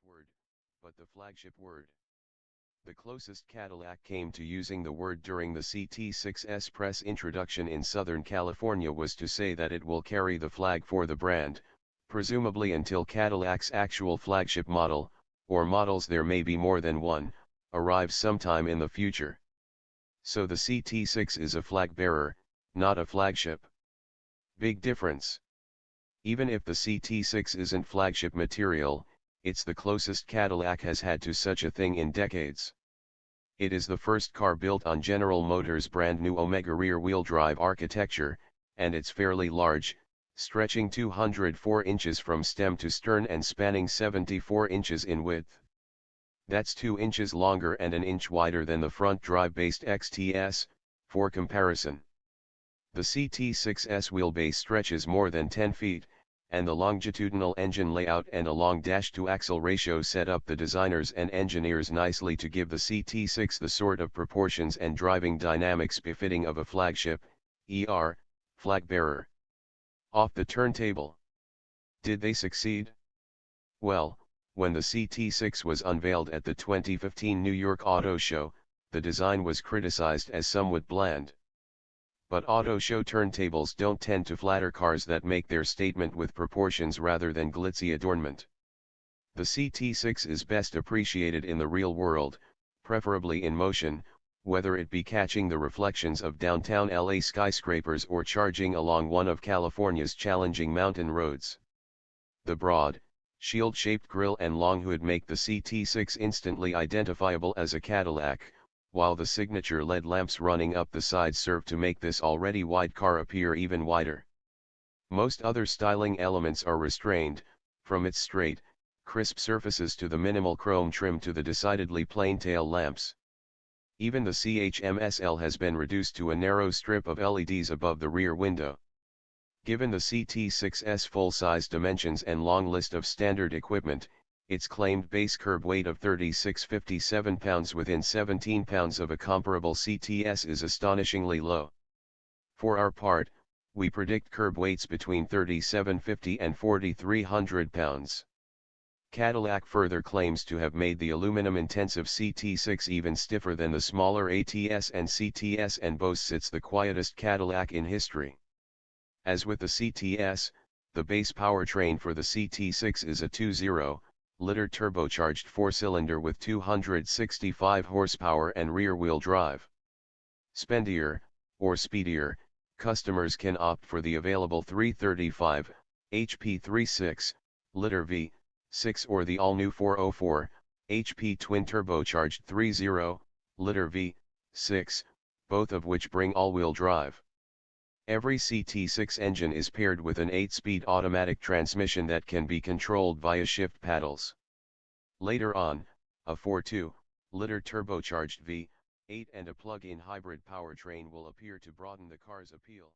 word, but the flagship word. The closest Cadillac came to using the word during the CT6's press introduction in Southern California was to say that it will carry the flag for the brand, presumably until Cadillac's actual flagship model, or models there may be more than one, arrives sometime in the future. So the CT6 is a flag bearer, not a flagship. Big difference. Even if the CT6 isn't flagship material, it's the closest Cadillac has had to such a thing in decades. It is the first car built on General Motors' brand new Omega rear-wheel drive architecture, and it's fairly large, stretching 204 inches from stem to stern and spanning 74 inches in width. That's 2 inches longer and an inch wider than the front drive-based XTS, for comparison. The CT6's wheelbase stretches more than 10 feet, and the longitudinal engine layout and a long dash-to-axle ratio set up the designers and engineers nicely to give the CT6 the sort of proportions and driving dynamics befitting of a flagship, flag bearer. Off the turntable. Did they succeed? Well, when the CT6 was unveiled at the 2015 New York Auto Show, the design was criticized as somewhat bland. But auto show turntables don't tend to flatter cars that make their statement with proportions rather than glitzy adornment. The CT6 is best appreciated in the real world, preferably in motion, whether it be catching the reflections of downtown LA skyscrapers or charging along one of California's challenging mountain roads. The broad, shield-shaped grille and long hood make the CT6 instantly identifiable as a Cadillac, while the signature LED lamps running up the side serve to make this already wide car appear even wider. Most other styling elements are restrained, from its straight, crisp surfaces to the minimal chrome trim to the decidedly plain tail lamps. Even the CHMSL has been reduced to a narrow strip of LEDs above the rear window. Given the CT6's full-size dimensions and long list of standard equipment, its claimed base curb weight of 3657 pounds within 17 pounds of a comparable CTS is astonishingly low. For our part, we predict curb weights between 3750 and 4300 pounds. Cadillac further claims to have made the aluminum-intensive CT6 even stiffer than the smaller ATS and CTS and boasts it's the quietest Cadillac in history. As with the CTS, the base powertrain for the CT6 is a 2.0-liter turbocharged four-cylinder with 265 horsepower and rear-wheel drive. Spendier, or speedier, customers can opt for the available 335 HP 3.6-liter V6 or the all-new 404 HP twin-turbocharged 3.0-liter V6, both of which bring all-wheel drive. Every CT6 engine is paired with an 8-speed automatic transmission that can be controlled via shift paddles. Later on, a 4.2-liter turbocharged V8 and a plug-in hybrid powertrain will appear to broaden the car's appeal.